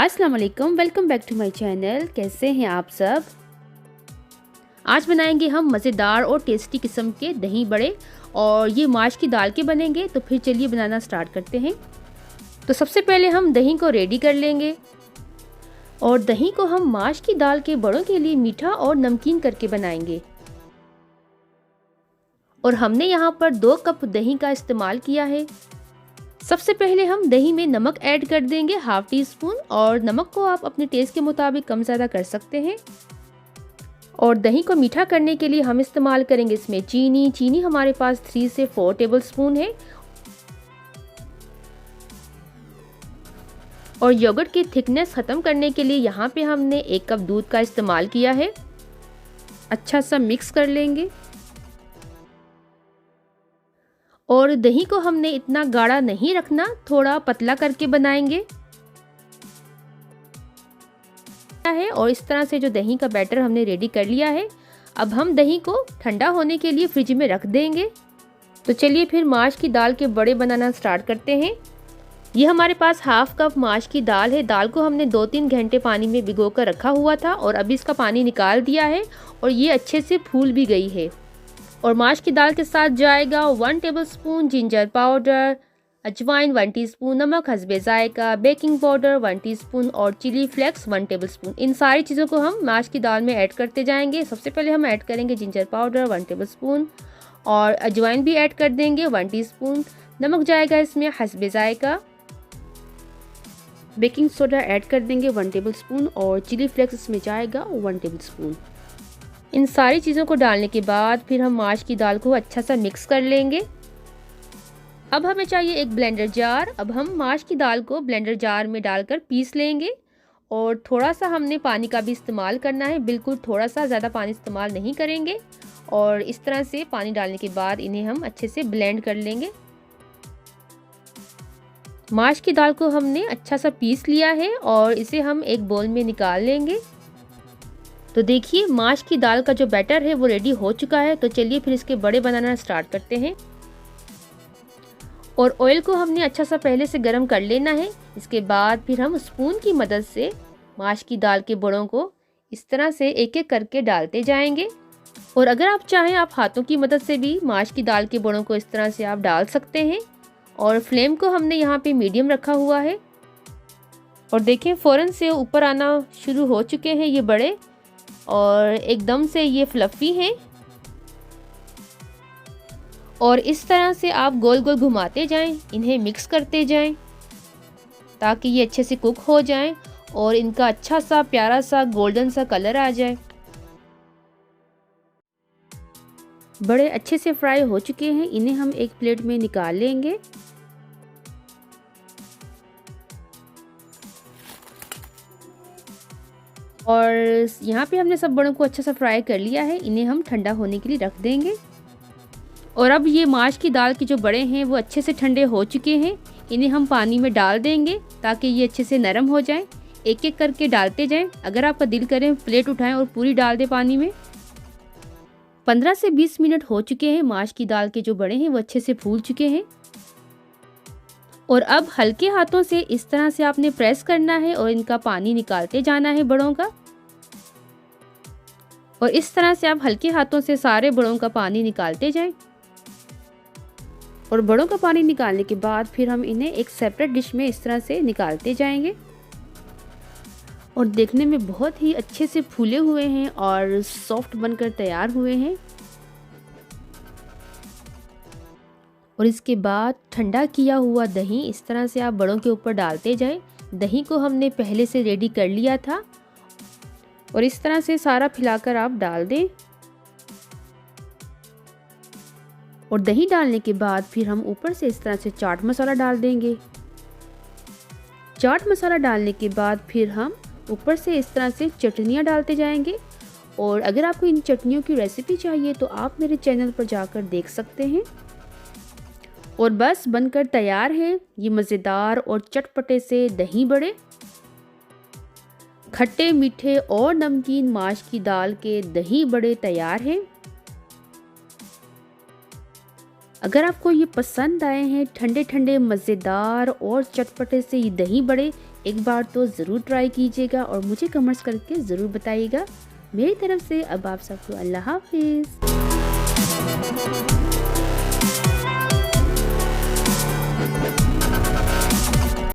अस्सलाम वालेकुम, welcome back to my channel. कैसे हैं आप सब। आज बनाएंगे हम मज़ेदार और टेस्टी किस्म के दही बड़े और ये माश की दाल के बनेंगे। तो फिर चलिए बनाना स्टार्ट करते हैं। तो सबसे पहले हम दही को रेडी कर लेंगे और दही को हम माश की दाल के बड़ों के लिए मीठा और नमकीन करके बनाएंगे। और हमने यहाँ पर 2 कप दही का इस्तेमाल किया है। सबसे पहले हम दही में नमक ऐड कर देंगे, हाफ टी स्पून। और नमक को आप अपने टेस्ट के मुताबिक कम ज़्यादा कर सकते हैं। और दही को मीठा करने के लिए हम इस्तेमाल करेंगे इसमें चीनी हमारे पास 3 से 4 टेबल स्पून है। और योगर्ट की थिकनेस ख़त्म करने के लिए यहाँ पे हमने 1 कप दूध का इस्तेमाल किया है। अच्छा सा मिक्स कर लेंगे। और दही को हमने इतना गाढ़ा नहीं रखना, थोड़ा पतला करके बनाएंगे है। और इस तरह से जो दही का बैटर हमने रेडी कर लिया है, अब हम दही को ठंडा होने के लिए फ्रिज में रख देंगे। तो चलिए फिर माश की दाल के बड़े बनाना स्टार्ट करते हैं। ये हमारे पास हाफ कप माश की दाल है। दाल को हमने 2-3 घंटे पानी में भिगो कर रखा हुआ था और अभी इसका पानी निकाल दिया है और ये अच्छे से फूल भी गई है। और माश की दाल के साथ जाएगा 1 टेबलस्पून जिंजर पाउडर, अजवाइन 1 टीस्पून, नमक हस्बे जायका, बेकिंग पाउडर 1 टीस्पून और चिली फ्लेक्स 1 टेबलस्पून। इन सारी चीज़ों को हम माश की दाल में ऐड करते जाएंगे। सबसे पहले हम ऐड करेंगे जिंजर पाउडर 1 टेबलस्पून और अजवाइन भी ऐड कर देंगे 1 टीस्पून। नमक जाएगा इसमें हस्बे जायका, बेकिंग सोडा ऐड कर देंगे 1 टेबलस्पून और चिली फ्लेक्स इसमें जाएगा 1 टेबलस्पून। इन सारी चीज़ों को डालने के बाद फिर हम माश की दाल को अच्छा सा मिक्स कर लेंगे। अब हमें चाहिए एक ब्लेंडर जार। अब हम माश की दाल को ब्लेंडर जार में डालकर पीस लेंगे। और थोड़ा सा हमने पानी का भी इस्तेमाल करना है, बिल्कुल थोड़ा सा, ज़्यादा पानी इस्तेमाल नहीं करेंगे। और इस तरह से पानी डालने के बाद इन्हें हम अच्छे से ब्लेंड कर लेंगे। माश की दाल को हमने अच्छा सा पीस लिया है और इसे हम एक बाउल में निकाल लेंगे। तो देखिए माश की दाल का जो बैटर है वो रेडी हो चुका है। तो चलिए फिर इसके बड़े बनाना स्टार्ट करते हैं। और ऑयल को हमने अच्छा सा पहले से गर्म कर लेना है। इसके बाद फिर हम स्पून की मदद से माश की दाल के बड़ों को इस तरह से एक एक करके डालते जाएंगे। और अगर आप चाहें आप हाथों की मदद से भी माश की दाल के बड़ों को इस तरह से आप डाल सकते हैं। और फ्लेम को हमने यहाँ पे मीडियम रखा हुआ है। और देखें फ़ौरन से ऊपर आना शुरू हो चुके हैं ये बड़े और एकदम से ये फ्लफ़ी हैं। और इस तरह से आप गोल गोल घुमाते जाएं, इन्हें मिक्स करते जाएं ताकि ये अच्छे से कुक हो जाएं और इनका अच्छा सा प्यारा सा गोल्डन सा कलर आ जाए। बड़े अच्छे से फ्राई हो चुके हैं, इन्हें हम एक प्लेट में निकाल लेंगे। और यहाँ पे हमने सब बड़ों को अच्छा सा फ्राई कर लिया है। इन्हें हम ठंडा होने के लिए रख देंगे। और अब ये माश की दाल के जो बड़े हैं वो अच्छे से ठंडे हो चुके हैं। इन्हें हम पानी में डाल देंगे ताकि ये अच्छे से नरम हो जाएं। एक एक करके डालते जाएं। अगर आपका दिल करे प्लेट उठाएं और पूरी डाल दें पानी में। 15 से 20 मिनट हो चुके हैं। माश की दाल के जो बड़े हैं वो अच्छे से फूल चुके हैं। और अब हल्के हाथों से इस तरह से आपने प्रेस करना है और इनका पानी निकालते जाना है बड़ों का। और इस तरह से आप हल्के हाथों से सारे बड़ों का पानी निकालते जाएं। और बड़ों का पानी निकालने के बाद फिर हम इन्हें एक सेपरेट डिश में इस तरह से निकालते जाएंगे। और देखने में बहुत ही अच्छे से फूले हुए हैं और सॉफ्ट बनकर तैयार हुए हैं। और इसके बाद ठंडा किया हुआ दही इस तरह से आप बड़ों के ऊपर डालते जाएं। दही को हमने पहले से रेडी कर लिया था और इस तरह से सारा फैलाकर आप डाल दें। और दही डालने के बाद फिर हम ऊपर से इस तरह से चाट मसाला डाल देंगे। चाट मसाला डालने के बाद फिर हम ऊपर से इस तरह से चटनियाँ डालते जाएंगे। और अगर आपको इन चटनियों की रेसिपी चाहिए तो आप मेरे चैनल पर जाकर देख सकते हैं। और बस बनकर तैयार है ये मज़ेदार और चटपटे से दही बड़े। खट्टे मीठे और नमकीन माश की दाल के दही बड़े तैयार हैं। अगर आपको ये पसंद आए हैं ठंडे ठंडे मज़ेदार और चटपटे से ये दही बड़े, एक बार तो ज़रूर ट्राई कीजिएगा और मुझे कमेंट्स करके ज़रूर बताइएगा। मेरी तरफ से अब आप सबको अल्लाह हाफिज़।